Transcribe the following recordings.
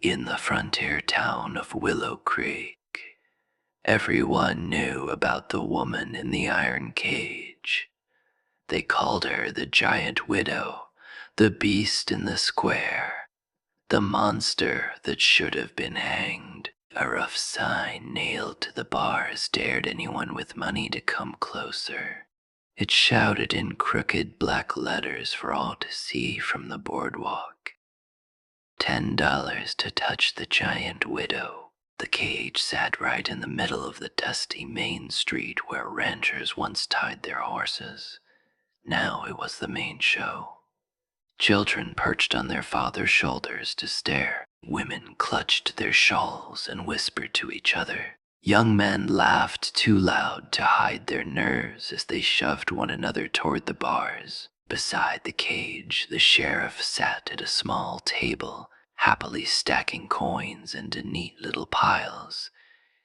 In the frontier town of Willow Creek, everyone knew about the woman in the iron cage. They called her the Giant Widow, the beast in the square, the monster that should have been hanged. A rough sign nailed to the bars dared anyone with money to come closer. It shouted in crooked black letters for all to see from the boardwalk. $10 to touch the Giant Widow. The cage sat right in the middle of the dusty main street where ranchers once tied their horses. Now it was the main show. Children perched on their father's shoulders to stare. Women clutched their shawls and whispered to each other. Young men laughed too loud to hide their nerves as they shoved one another toward the bars. Beside the cage, the sheriff sat at a small table, happily stacking coins into neat little piles.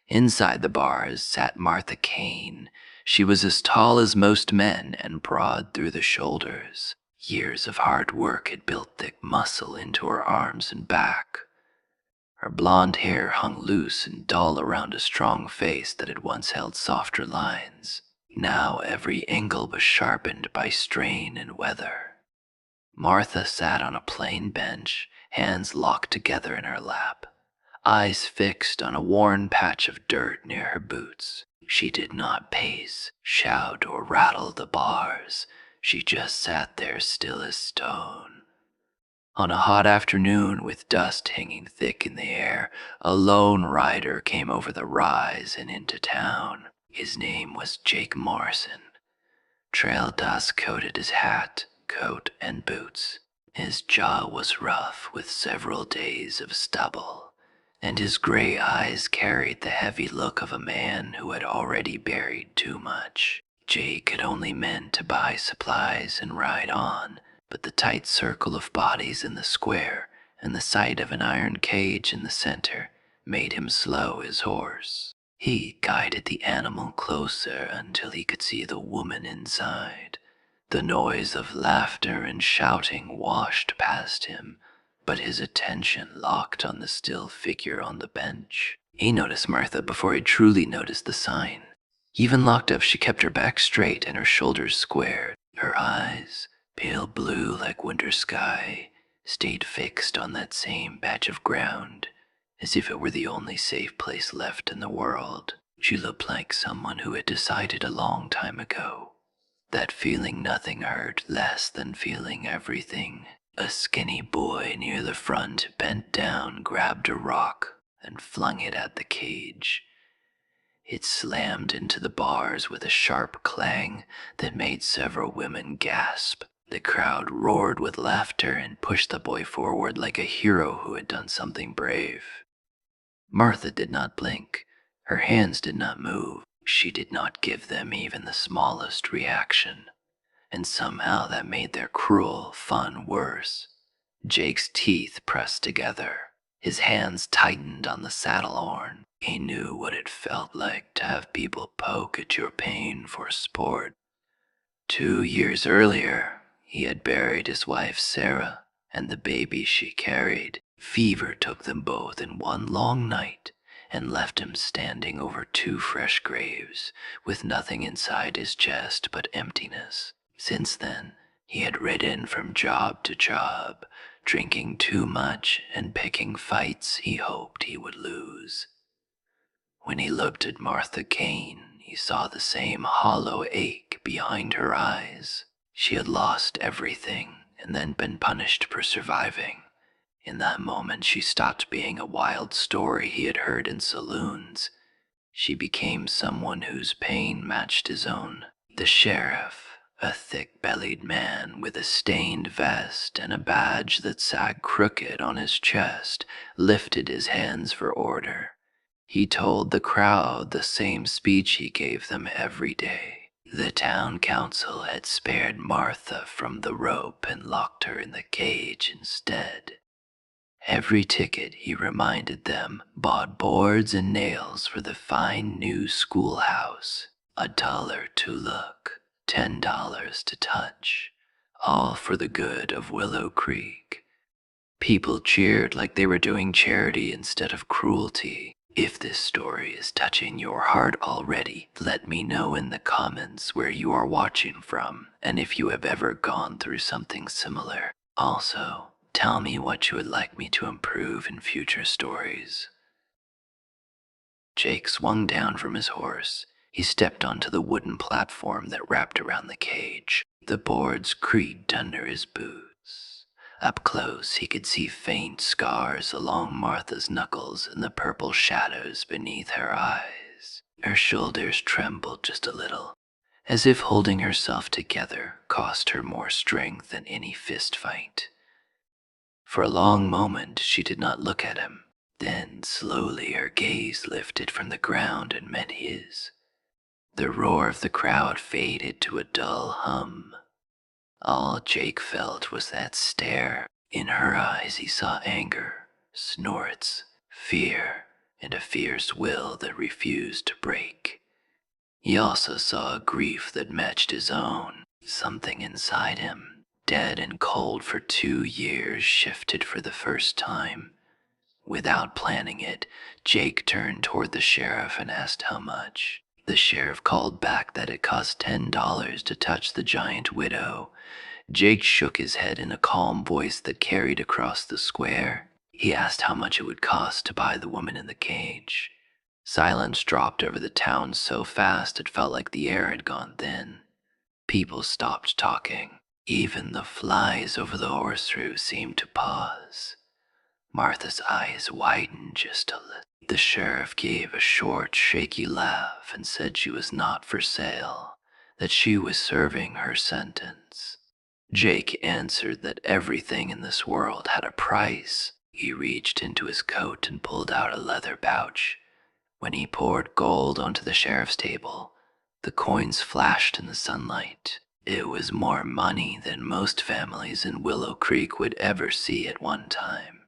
Inside the bars sat Martha Kane. She was as tall as most men and broad through the shoulders. Years of hard work had built thick muscle into her arms and back. Her blonde hair hung loose and dull around a strong face that had once held softer lines. Now every angle was sharpened by strain and weather. Martha sat on a plain bench, hands locked together in her lap, eyes fixed on a worn patch of dirt near her boots. She did not pace, shout, or rattle the bars. She just sat there still as stone. On a hot afternoon with dust hanging thick in the air, a lone rider came over the rise and into town. His name was Jake Morrison. Trail dust coated his hat, coat, and boots. His jaw was rough with several days of stubble, and his gray eyes carried the heavy look of a man who had already buried too much. Jake had only meant to buy supplies and ride on, but the tight circle of bodies in the square and the sight of an iron cage in the center made him slow his horse. He guided the animal closer until he could see the woman inside. The noise of laughter and shouting washed past him, but his attention locked on the still figure on the bench. He noticed Martha before he truly noticed the sign. Even locked up, she kept her back straight and her shoulders squared. Her eyes, pale blue like winter sky, stayed fixed on that same patch of ground, as if it were the only safe place left in the world. She looked like someone who had decided a long time ago that feeling nothing hurt less than feeling everything. A skinny boy near the front bent down, grabbed a rock, and flung it at the cage. It slammed into the bars with a sharp clang that made several women gasp. The crowd roared with laughter and pushed the boy forward like a hero who had done something brave. Martha did not blink. Her hands did not move. She did not give them even the smallest reaction. And somehow that made their cruel fun worse. Jake's teeth pressed together. His hands tightened on the saddle horn. He knew what it felt like to have people poke at your pain for sport. 2 years earlier, he had buried his wife Sarah and the baby she carried. Fever took them both in one long night and left him standing over 2 fresh graves with nothing inside his chest but emptiness. Since then, he had ridden from job to job, drinking too much and picking fights he hoped he would lose. When he looked at Martha Kane, he saw the same hollow ache behind her eyes. She had lost everything and then been punished for surviving. In that moment, she stopped being a wild story he had heard in saloons. She became someone whose pain matched his own. The sheriff, a thick-bellied man with a stained vest and a badge that sagged crooked on his chest, lifted his hands for order. He told the crowd the same speech he gave them every day. The town council had spared Martha from the rope and locked her in the cage instead. Every ticket, he reminded them, bought boards and nails for the fine new schoolhouse. $1 to look, $10 to touch, all for the good of Willow Creek. People cheered like they were doing charity instead of cruelty. If this story is touching your heart already, let me know in the comments where you are watching from and if you have ever gone through something similar. Also, tell me what you would like me to improve in future stories. Jake swung down from his horse. He stepped onto the wooden platform that wrapped around the cage. The boards creaked under his boots. Up close, he could see faint scars along Martha's knuckles and the purple shadows beneath her eyes. Her shoulders trembled just a little, as if holding herself together cost her more strength than any fist fight. For a long moment, she did not look at him. Then, slowly, her gaze lifted from the ground and met his. The roar of the crowd faded to a dull hum. All Jake felt was that stare. In her eyes he saw anger, snorts, fear, and a fierce will that refused to break. He also saw a grief that matched his own. Something inside him, dead and cold for 2 years, shifted for the first time. Without planning it, Jake turned toward the sheriff and asked how much. The sheriff called back that it cost $10 to touch the giant widow. Jake shook his head in a calm voice that carried across the square. He asked how much it would cost to buy the woman in the cage. Silence dropped over the town so fast it felt like the air had gone thin. People stopped talking. Even the flies over the horse roof seemed to pause. Martha's eyes widened just a little. The sheriff gave a short, shaky laugh and said she was not for sale, that she was serving her sentence. Jake answered that everything in this world had a price. He reached into his coat and pulled out a leather pouch. When he poured gold onto the sheriff's table, the coins flashed in the sunlight. It was more money than most families in Willow Creek would ever see at one time.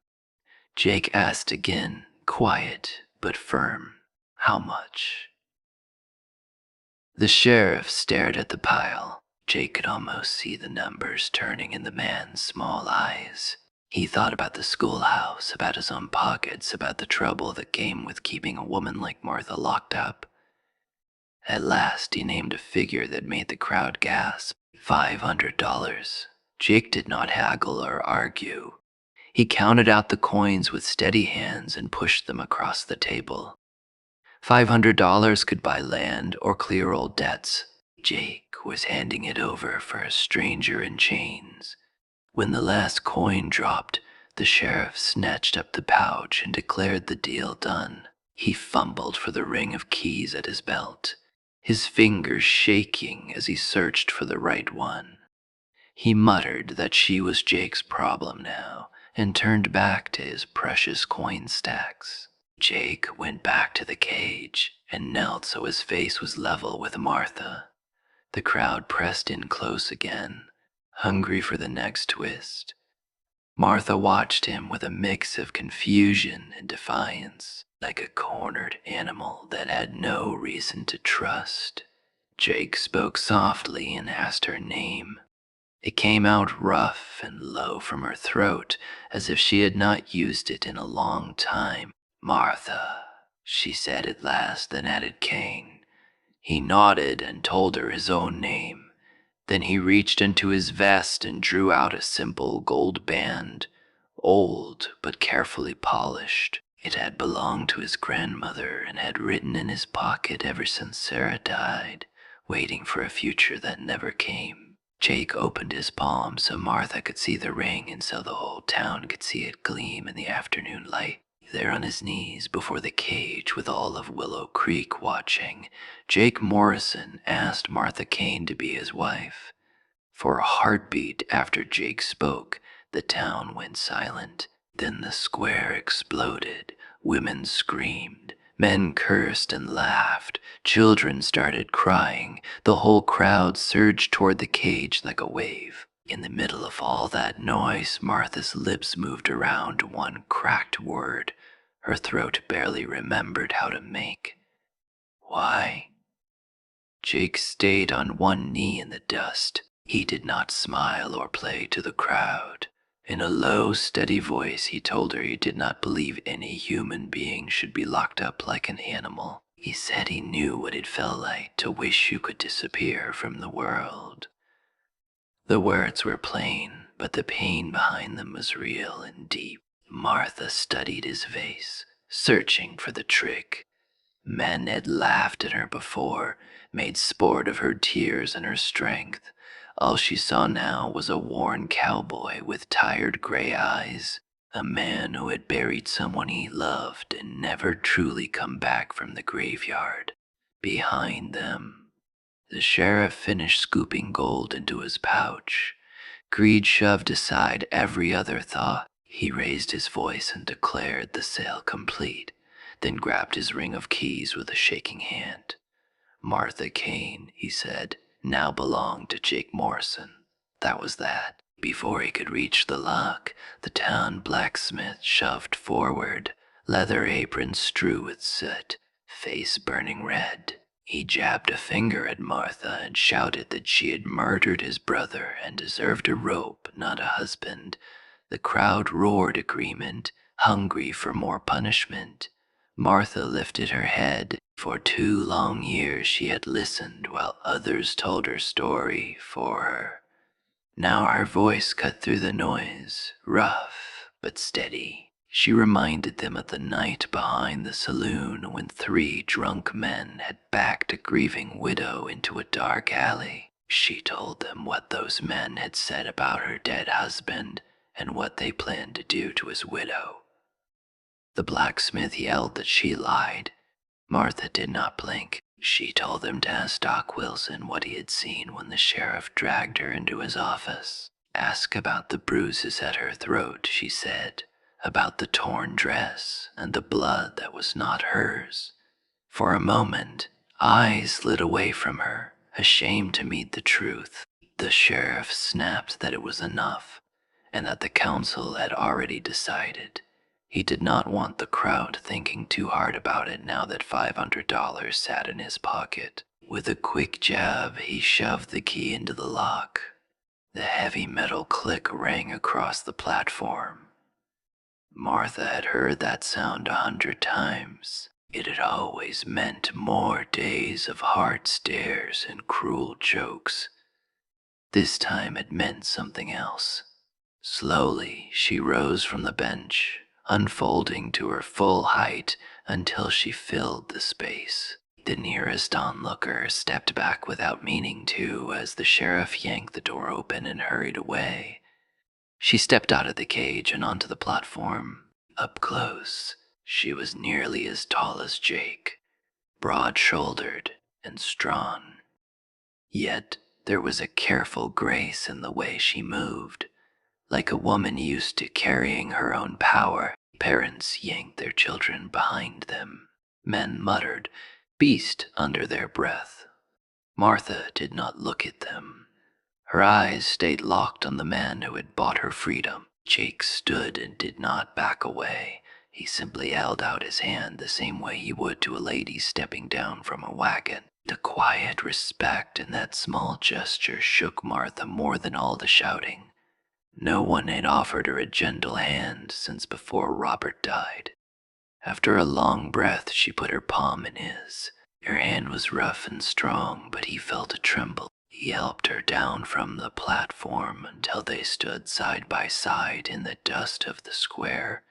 Jake asked again, quiet but firm, "How much?" The sheriff stared at the pile. Jake could almost see the numbers turning in the man's small eyes. He thought about the schoolhouse, about his own pockets, about the trouble that came with keeping a woman like Martha locked up. At last, he named a figure that made the crowd gasp. $500. Jake did not haggle or argue. He counted out the coins with steady hands and pushed them across the table. $500 could buy land or clear old debts. Jake was handing it over for a stranger in chains. When the last coin dropped, the sheriff snatched up the pouch and declared the deal done. He fumbled for the ring of keys at his belt, his fingers shaking as he searched for the right one. He muttered that she was Jake's problem now and turned back to his precious coin stacks. Jake went back to the cage and knelt so his face was level with Martha. The crowd pressed in close again, hungry for the next twist. Martha watched him with a mix of confusion and defiance, like a cornered animal that had no reason to trust. Jake spoke softly and asked her name. It came out rough and low from her throat, as if she had not used it in a long time. "Martha," she said at last, then added Kane. He nodded and told her his own name. Then he reached into his vest and drew out a simple gold band, old but carefully polished. It had belonged to his grandmother and had written in his pocket ever since Sarah died, waiting for a future that never came. Jake opened his palm so Martha could see the ring and so the whole town could see it gleam in the afternoon light. There on his knees before the cage with all of Willow Creek watching, Jake Morrison asked Martha Kane to be his wife. For a heartbeat after Jake spoke, the town went silent. Then the square exploded. Women screamed. Men cursed and laughed. Children started crying. The whole crowd surged toward the cage like a wave. In the middle of all that noise, Martha's lips moved around one cracked word her throat barely remembered how to make. "Why?" Jake stayed on one knee in the dust. He did not smile or play to the crowd. In a low, steady voice, he told her he did not believe any human being should be locked up like an animal. He said he knew what it felt like to wish you could disappear from the world. The words were plain, but the pain behind them was real and deep. Martha studied his face, searching for the trick. Men had laughed at her before, made sport of her tears and her strength. All she saw now was a worn cowboy with tired gray eyes, a man who had buried someone he loved and never truly come back from the graveyard. Behind them, the sheriff finished scooping gold into his pouch. Greed shoved aside every other thought. He raised his voice and declared the sale complete, then grabbed his ring of keys with a shaking hand. Martha Kane, he said, now belonged to Jake Morrison. That was that. Before he could reach the lock, the town blacksmith shoved forward, leather apron strewn with soot, face burning red. He jabbed a finger at Martha and shouted that she had murdered his brother and deserved a rope, not a husband. The crowd roared agreement, hungry for more punishment. Martha lifted her head. For 2 long years she had listened while others told her story for her. Now her voice cut through the noise, rough but steady. She reminded them of the night behind the saloon when 3 drunk men had backed a grieving widow into a dark alley. She told them what those men had said about her dead husband and what they planned to do to his widow. The blacksmith yelled that she lied. Martha did not blink. She told them to ask Doc Wilson what he had seen when the sheriff dragged her into his office. Ask about the bruises at her throat, she said, about the torn dress and the blood that was not hers. For a moment, eyes slid away from her, ashamed to meet the truth. The sheriff snapped that it was enough, and that the council had already decided. He did not want the crowd thinking too hard about it now that $500 sat in his pocket. With a quick jab, he shoved the key into the lock. The heavy metal click rang across the platform. Martha had heard that sound 100 times. It had always meant more days of hard stares and cruel jokes. This time it meant something else. Slowly, she rose from the bench, unfolding to her full height until she filled the space. The nearest onlooker stepped back without meaning to as the sheriff yanked the door open and hurried away. She stepped out of the cage and onto the platform. Up close, she was nearly as tall as Jake, broad-shouldered and strong. Yet there was a careful grace in the way she moved. Like a woman used to carrying her own power, parents yanked their children behind them. Men muttered, "Beast," under their breath. Martha did not look at them. Her eyes stayed locked on the man who had bought her freedom. Jake stood and did not back away. He simply held out his hand the same way he would to a lady stepping down from a wagon. The quiet respect in that small gesture shook Martha more than all the shouting. No one had offered her a gentle hand since before Robert died. After a long breath, she put her palm in his. Her hand was rough and strong, but he felt it tremble. He helped her down from the platform until they stood side by side in the dust of the square,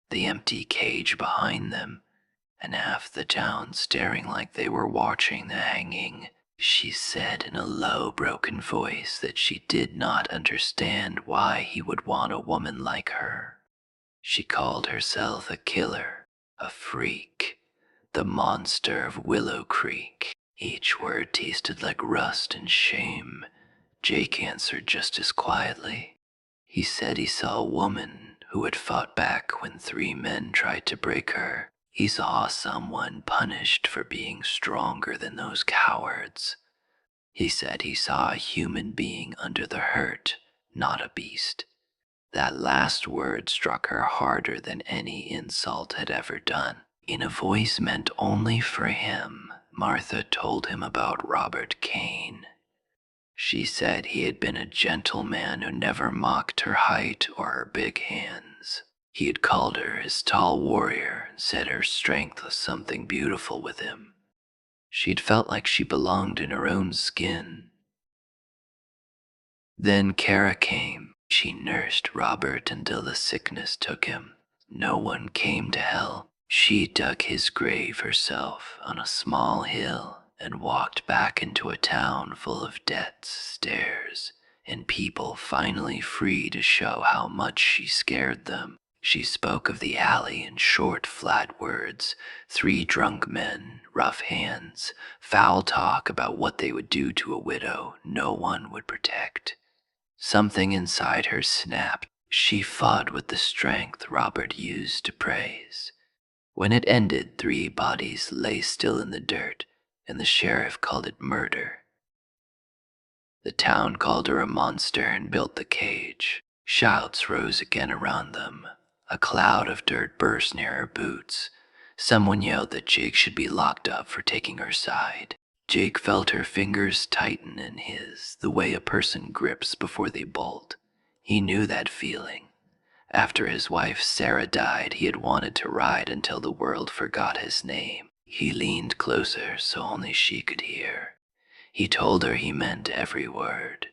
the empty cage behind them, and half the town staring like they were watching the hanging. She said in a low, broken voice that she did not understand why he would want a woman like her. She called herself a killer, a freak, the monster of Willow Creek. Each word tasted like rust and shame. Jake answered just as quietly. He said he saw a woman who had fought back when 3 men tried to break her. He saw someone punished for being stronger than those cowards. He said he saw a human being under the hurt, not a beast. That last word struck her harder than any insult had ever done. In a voice meant only for him, Martha told him about Robert Kane. She said he had been a gentleman who never mocked her height or her big hands. He had called her his tall warrior and said her strength was something beautiful with him. She'd felt like she belonged in her own skin. Then Kara came. She nursed Robert until the sickness took him. No one came to help. She dug his grave herself on a small hill and walked back into a town full of debts, stairs, and people finally free to show how much she scared them. She spoke of the alley in short, flat words, 3 drunk men, rough hands, foul talk about what they would do to a widow no one would protect. Something inside her snapped. She fought with the strength Robert used to praise. When it ended, 3 bodies lay still in the dirt, and the sheriff called it murder. The town called her a monster and built the cage. Shouts rose again around them. A cloud of dirt burst near her boots. Someone yelled that Jake should be locked up for taking her side. Jake felt her fingers tighten in his, the way a person grips before they bolt. He knew that feeling. After his wife Sarah died, he had wanted to ride until the world forgot his name. He leaned closer so only she could hear. He told her he meant every word.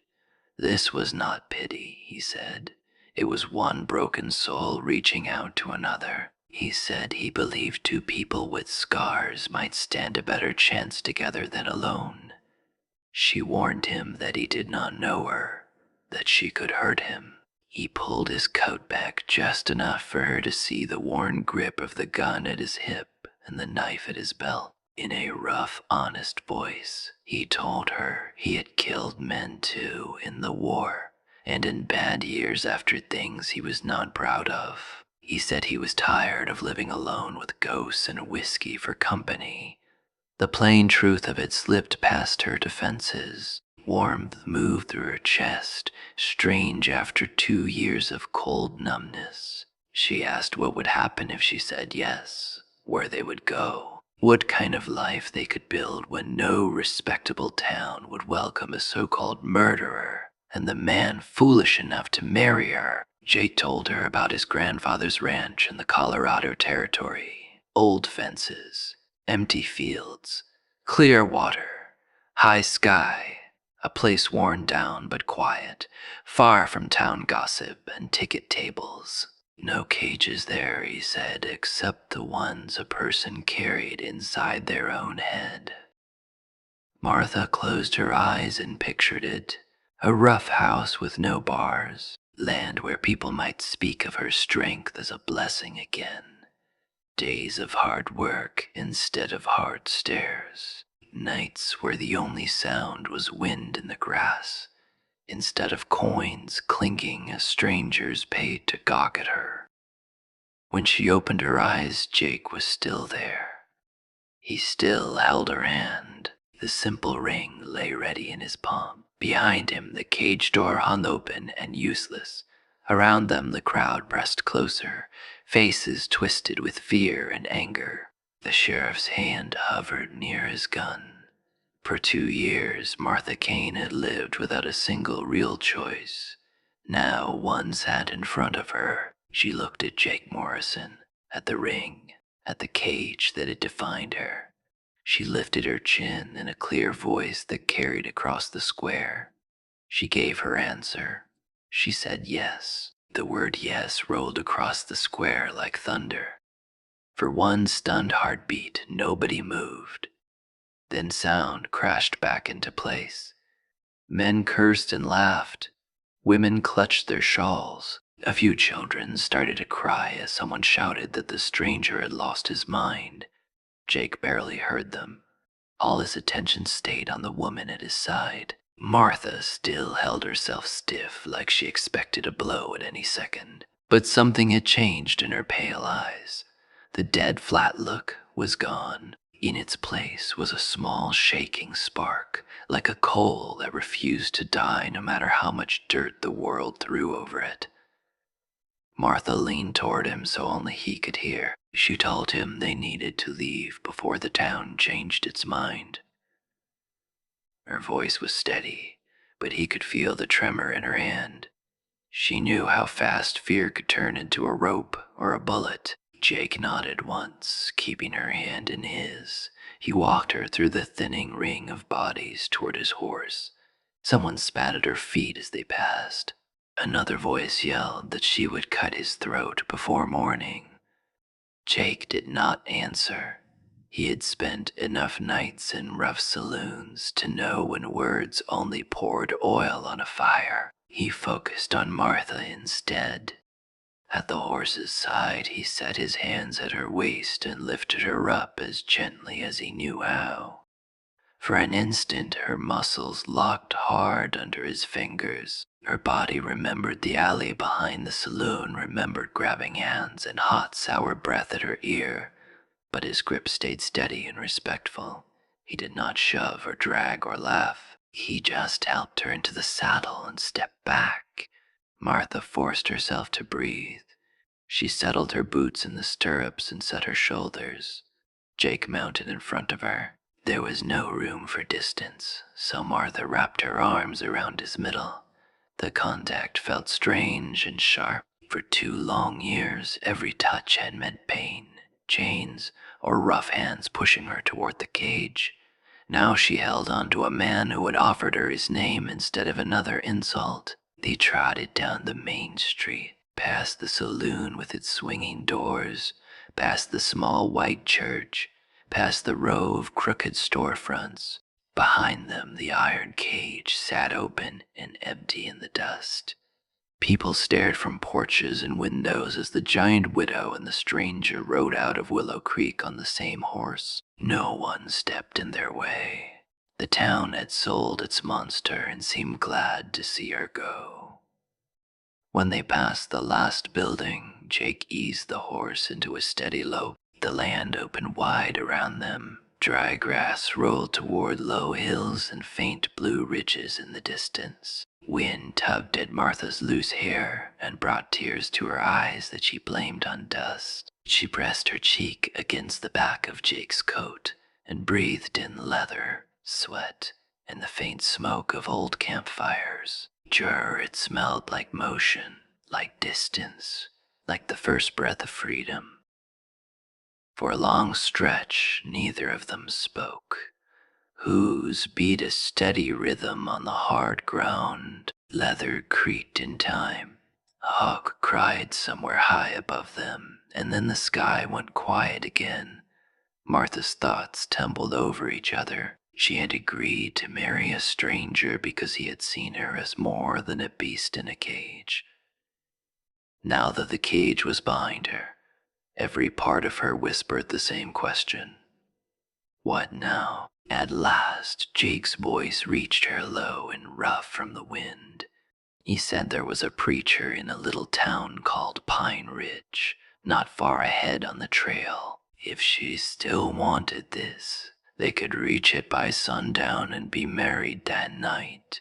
This was not pity, he said. It was one broken soul reaching out to another. He said he believed 2 people with scars might stand a better chance together than alone. She warned him that he did not know her, that she could hurt him. He pulled his coat back just enough for her to see the worn grip of the gun at his hip and the knife at his belt. In a rough, honest voice, he told her he had killed men too in the war, and in bad years after things he was not proud of. He said he was tired of living alone with ghosts and whiskey for company. The plain truth of it slipped past her defenses. Warmth moved through her chest, strange after 2 years of cold numbness. She asked what would happen if she said yes, where they would go, what kind of life they could build when no respectable town would welcome a so-called murderer, and the man foolish enough to marry her. Jake told her about his grandfather's ranch in the Colorado Territory. Old fences, empty fields, clear water, high sky, a place worn down but quiet, far from town gossip and ticket tables. No cages there, he said, except the ones a person carried inside their own head. Martha closed her eyes and pictured it, a rough house with no bars, land where people might speak of her strength as a blessing again. Days of hard work instead of hard stares. Nights where the only sound was wind in the grass, instead of coins clinking as strangers paid to gawk at her. When she opened her eyes, Jake was still there. He still held her hand. The simple ring lay ready in his palm. Behind him, the cage door hung open and useless. Around them, the crowd pressed closer, faces twisted with fear and anger. The sheriff's hand hovered near his gun. For 2 years, Martha Kane had lived without a single real choice. Now one sat in front of her. She looked at Jake Morrison, at the ring, at the cage that had defined her. She lifted her chin in a clear voice that carried across the square. She gave her answer. She said yes. The word yes rolled across the square like thunder. For one stunned heartbeat, nobody moved. Then sound crashed back into place. Men cursed and laughed. Women clutched their shawls. A few children started to cry as someone shouted that the stranger had lost his mind. Jake barely heard them. All his attention stayed on the woman at his side. Martha still held herself stiff like she expected a blow at any second. But something had changed in her pale eyes. The dead flat look was gone. In its place was a small shaking spark, like a coal that refused to die no matter how much dirt the world threw over it. Martha leaned toward him so only he could hear. She told him they needed to leave before the town changed its mind. Her voice was steady, but he could feel the tremor in her hand. She knew how fast fear could turn into a rope or a bullet. Jake nodded once, keeping her hand in his. He walked her through the thinning ring of bodies toward his horse. Someone spat at her feet as they passed. Another voice yelled that she would cut his throat before morning. Jake did not answer. He had spent enough nights in rough saloons to know when words only poured oil on a fire. He focused on Martha instead. At the horse's side, he set his hands at her waist and lifted her up as gently as he knew how. For an instant, her muscles locked hard under his fingers. Her body remembered the alley behind the saloon, remembered grabbing hands and hot, sour breath at her ear. But his grip stayed steady and respectful. He did not shove or drag or laugh. He just helped her into the saddle and stepped back. Martha forced herself to breathe. She settled her boots in the stirrups and set her shoulders. Jake mounted in front of her. There was no room for distance, so Martha wrapped her arms around his middle. The contact felt strange and sharp. For 2 long years, every touch had meant pain, chains, or rough hands pushing her toward the cage. Now she held on to a man who had offered her his name instead of another insult. They trotted down the main street, past the saloon with its swinging doors, past the small white church, past the row of crooked storefronts. Behind them, the iron cage sat open and empty in the dust. People stared from porches and windows as the giant widow and the stranger rode out of Willow Creek on the same horse. No one stepped in their way. The town had sold its monster and seemed glad to see her go. When they passed the last building, Jake eased the horse into a steady lope. The land opened wide around them. Dry grass rolled toward low hills and faint blue ridges in the distance. Wind tugged at Martha's loose hair and brought tears to her eyes that she blamed on dust. She pressed her cheek against the back of Jake's coat and breathed in leather, sweat, and the faint smoke of old campfires. To her, it smelled like motion, like distance, like the first breath of freedom. For a long stretch, neither of them spoke. Hooves beat a steady rhythm on the hard ground. Leather creaked in time. A hawk cried somewhere high above them, and then the sky went quiet again. Martha's thoughts tumbled over each other. She had agreed to marry a stranger because he had seen her as more than a beast in a cage. Now that the cage was behind her, every part of her whispered the same question. What now? At last, Jake's voice reached her low and rough from the wind. He said there was a preacher in a little town called Pine Ridge, not far ahead on the trail. If she still wanted this, they could reach it by sundown and be married that night.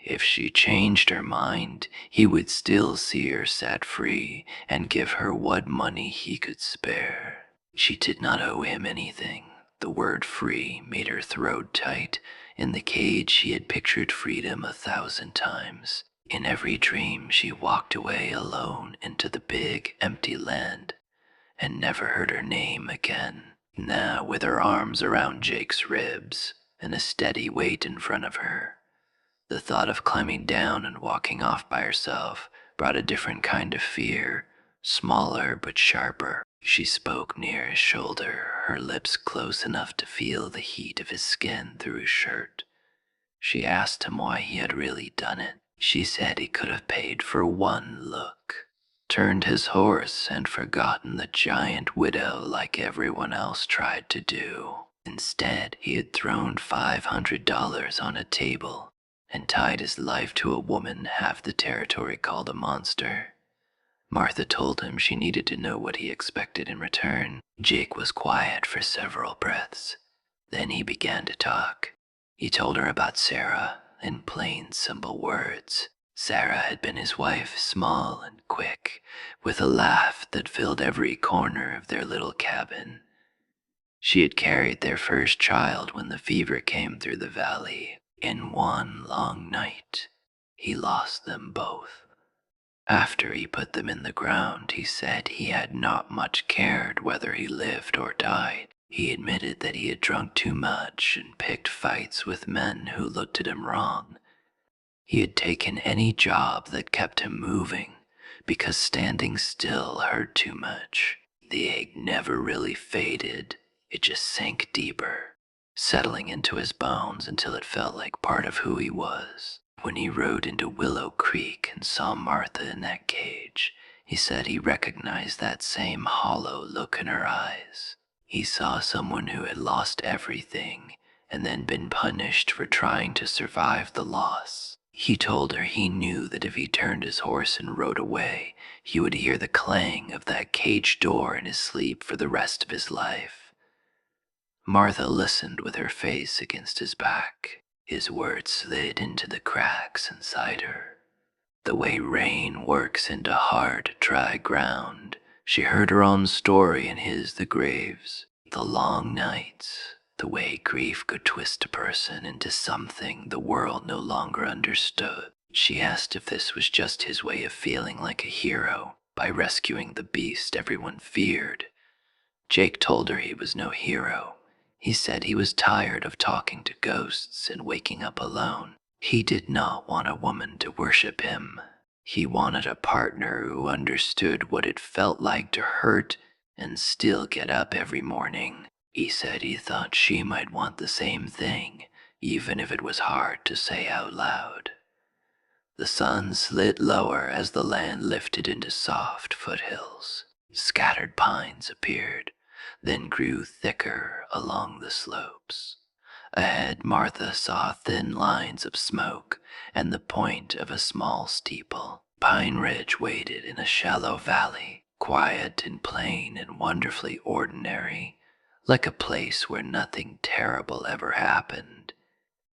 If she changed her mind, he would still see her set free and give her what money he could spare. She did not owe him anything. The word free made her throat tight. In the cage, she had pictured freedom 1,000 times. In every dream, she walked away alone into the big, empty land and never heard her name again. Now, with her arms around Jake's ribs and a steady weight in front of her, the thought of climbing down and walking off by herself brought a different kind of fear, smaller but sharper. She spoke near his shoulder, her lips close enough to feel the heat of his skin through his shirt. She asked him why he had really done it. She said he could have paid for one look, turned his horse and forgotten the giant widow like everyone else tried to do. Instead, he had thrown $500 on a table and tied his life to a woman half the territory called a monster. Martha told him she needed to know what he expected in return. Jake was quiet for several breaths. Then he began to talk. He told her about Sarah in plain, simple words. Sarah had been his wife, small and quick, with a laugh that filled every corner of their little cabin. She had carried their first child when the fever came through the valley. In one long night, he lost them both. After he put them in the ground, he said he had not much cared whether he lived or died. He admitted that he had drunk too much and picked fights with men who looked at him wrong. He had taken any job that kept him moving because standing still hurt too much. The ache never really faded, it just sank deeper, settling into his bones until it felt like part of who he was. When he rode into Willow Creek and saw Martha in that cage, he said he recognized that same hollow look in her eyes. He saw someone who had lost everything and then been punished for trying to survive the loss. He told her he knew that if he turned his horse and rode away, he would hear the clang of that cage door in his sleep for the rest of his life. Martha listened with her face against his back. His words slid into the cracks inside her. The way rain works into hard, dry ground, she heard her own story and his the grave's. The long nights, the way grief could twist a person into something the world no longer understood. She asked if this was just his way of feeling like a hero by rescuing the beast everyone feared. Jake told her he was no hero. He said he was tired of talking to ghosts and waking up alone. He did not want a woman to worship him. He wanted a partner who understood what it felt like to hurt and still get up every morning. He said he thought she might want the same thing, even if it was hard to say out loud. The sun slid lower as the land lifted into soft foothills. Scattered pines appeared, then grew thicker along the slopes. Ahead, Martha saw thin lines of smoke and the point of a small steeple. Pine Ridge waited in a shallow valley, quiet and plain and wonderfully ordinary, like a place where nothing terrible ever happened,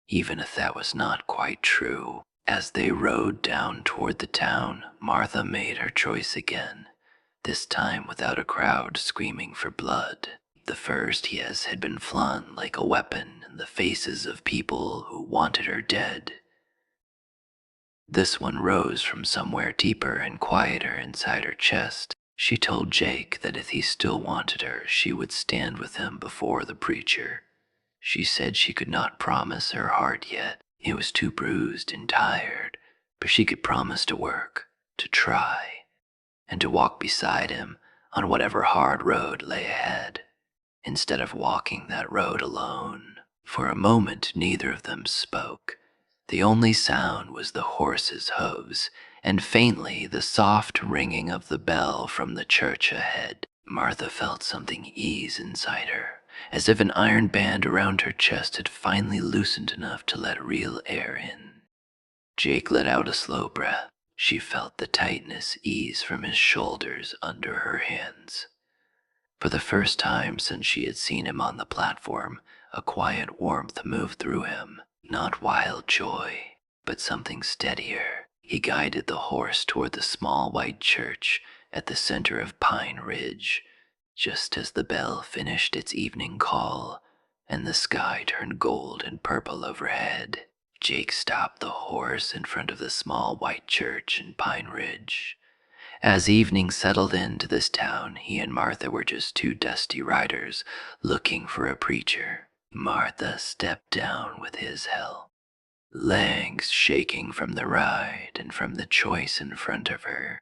even if that was not quite true. As they rode down toward the town, Martha made her choice again, this time without a crowd screaming for blood. The first yes had been flung like a weapon in the faces of people who wanted her dead. This one rose from somewhere deeper and quieter inside her chest. She told Jake that if he still wanted her, she would stand with him before the preacher. She said she could not promise her heart yet. It was too bruised and tired, but she could promise to work, to try, and to walk beside him on whatever hard road lay ahead, instead of walking that road alone. For a moment, neither of them spoke. The only sound was the horse's hooves, and faintly the soft ringing of the bell from the church ahead. Martha felt something ease inside her, as if an iron band around her chest had finally loosened enough to let real air in. Jake let out a slow breath. She felt the tightness ease from his shoulders under her hands. For the first time since she had seen him on the platform, a quiet warmth moved through him. Not wild joy, but something steadier. He guided the horse toward the small white church at the center of Pine Ridge, just as the bell finished its evening call and the sky turned gold and purple overhead. Jake stopped the horse in front of the small white church in Pine Ridge. As evening settled into this town, he and Martha were just two dusty riders looking for a preacher. Martha stepped down with his help, legs shaking from the ride and from the choice in front of her.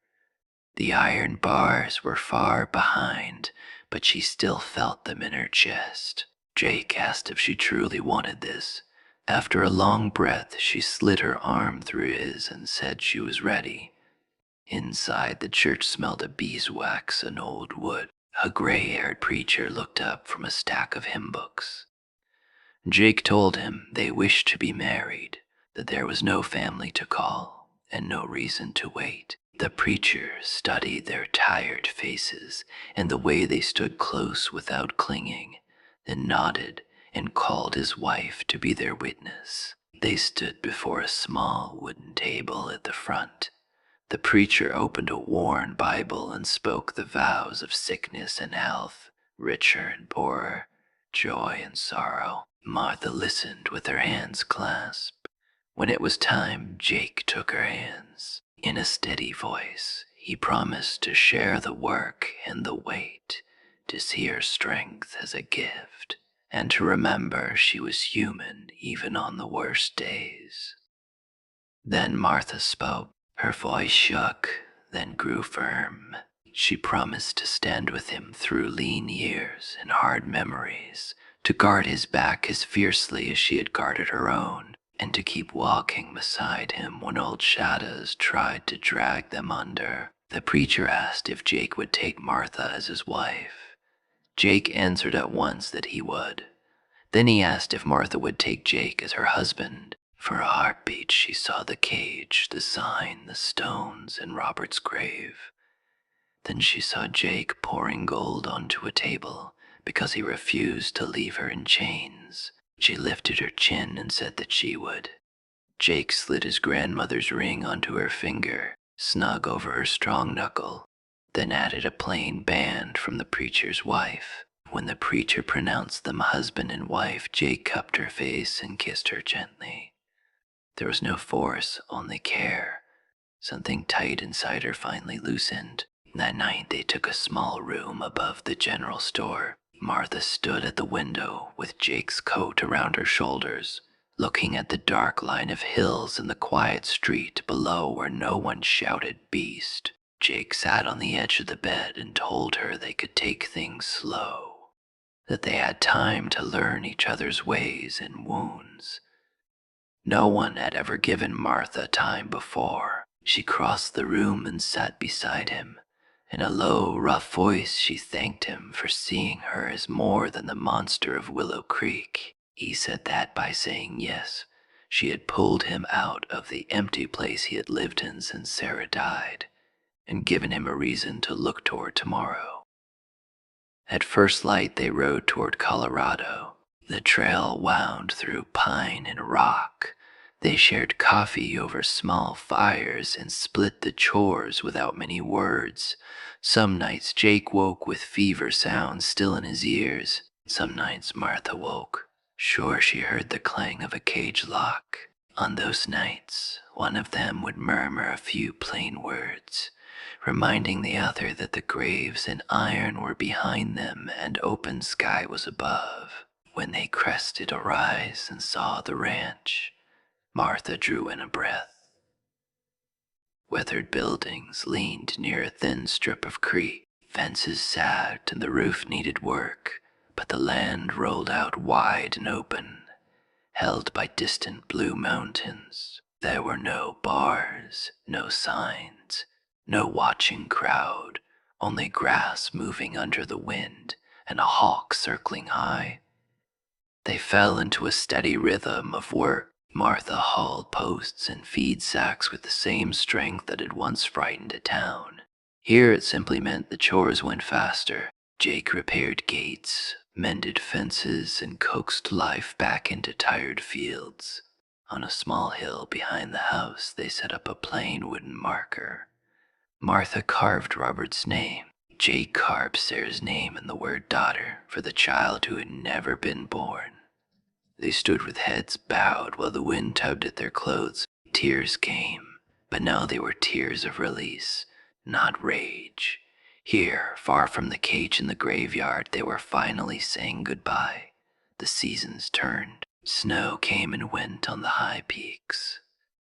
The iron bars were far behind, but she still felt them in her chest. Jake asked if she truly wanted this. After a long breath, she slid her arm through his and said she was ready. Inside, the church smelled of beeswax and old wood. A gray-haired preacher looked up from a stack of hymn books. Jake told him they wished to be married, that there was no family to call, and no reason to wait. The preacher studied their tired faces and the way they stood close without clinging, then nodded and called his wife to be their witness. They stood before a small wooden table at the front. The preacher opened a worn Bible and spoke the vows of sickness and health, richer and poorer, joy and sorrow. Martha listened with her hands clasped. When it was time, Jake took her hands. In a steady voice, he promised to share the work and the weight, to see her strength as a gift, and to remember she was human even on the worst days. Then Martha spoke. Her voice shook, then grew firm. She promised to stand with him through lean years and hard memories, to guard his back as fiercely as she had guarded her own, and to keep walking beside him when old shadows tried to drag them under. The preacher asked if Jake would take Martha as his wife. Jake answered at once that he would. Then he asked if Martha would take Jake as her husband. For a heartbeat, she saw the cage, the sign, the stones, and Robert's grave. Then she saw Jake pouring gold onto a table because he refused to leave her in chains. She lifted her chin and said that she would. Jake slid his grandmother's ring onto her finger, snug over her strong knuckle, then added a plain band from the preacher's wife. When the preacher pronounced them husband and wife, Jake cupped her face and kissed her gently. There was no force, only care. Something tight inside her finally loosened. That night they took a small room above the general store. Martha stood at the window with Jake's coat around her shoulders, looking at the dark line of hills and the quiet street below where no one shouted beast. Jake sat on the edge of the bed and told her they could take things slow, that they had time to learn each other's ways and wounds. No one had ever given Martha time before. She crossed the room and sat beside him. In a low, rough voice, she thanked him for seeing her as more than the monster of Willow Creek. He said that by saying yes, she had pulled him out of the empty place he had lived in since Sarah died, and given him a reason to look toward tomorrow. At first light, they rode toward Colorado. The trail wound through pine and rock. They shared coffee over small fires and split the chores without many words. Some nights Jake woke with fever sounds still in his ears. Some nights Martha woke, sure she heard the clang of a cage lock. On those nights, one of them would murmur a few plain words, reminding the other that the graves and iron were behind them and open sky was above. When they crested a rise and saw the ranch, Martha drew in a breath. Weathered buildings leaned near a thin strip of creek. Fences sagged and the roof needed work, but the land rolled out wide and open, held by distant blue mountains. There were no bars, no signs, no watching crowd, only grass moving under the wind and a hawk circling high. They fell into a steady rhythm of work. Martha hauled posts and feed sacks with the same strength that had once frightened a town. Here it simply meant the chores went faster. Jake repaired gates, mended fences, and coaxed life back into tired fields. On a small hill behind the house, they set up a plain wooden marker. Martha carved Robert's name. Jake carved Sarah's name and the word daughter for the child who had never been born. They stood with heads bowed while the wind tugged at their clothes. Tears came, but now they were tears of release, not rage. Here, far from the cage in the graveyard, they were finally saying goodbye. The seasons turned. Snow came and went on the high peaks.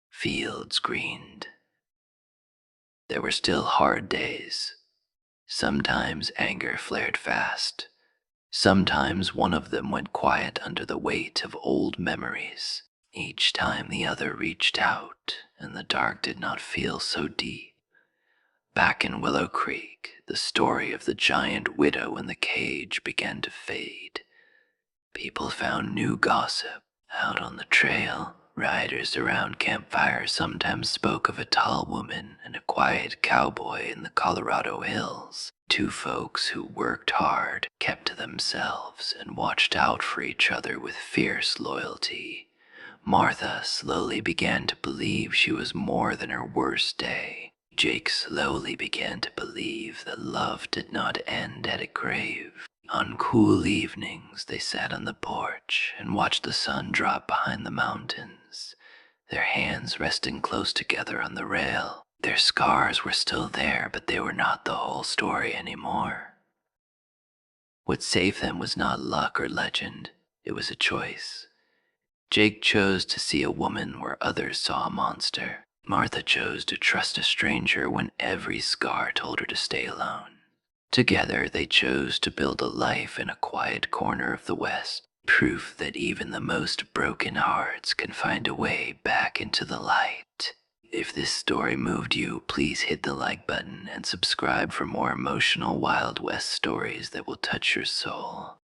Fields greened. There were still hard days. Sometimes anger flared fast. Sometimes one of them went quiet under the weight of old memories. Each time the other reached out, and the dark did not feel so deep. Back in Willow Creek, the story of the giant widow in the cage began to fade. People found new gossip. Out on the trail, riders around campfires sometimes spoke of a tall woman and a quiet cowboy in the Colorado hills. Two folks who worked hard, kept to themselves, and watched out for each other with fierce loyalty. Martha slowly began to believe she was more than her worst day. Jake slowly began to believe that love did not end at a grave. On cool evenings, they sat on the porch and watched the sun drop behind the mountains, their hands resting close together on the rail. Their scars were still there, but they were not the whole story anymore. What saved them was not luck or legend, it was a choice. Jake chose to see a woman where others saw a monster. Martha chose to trust a stranger when every scar told her to stay alone. Together, they chose to build a life in a quiet corner of the West, proof that even the most broken hearts can find a way back into the light. If this story moved you, please hit the like button and subscribe for more emotional Wild West stories that will touch your soul.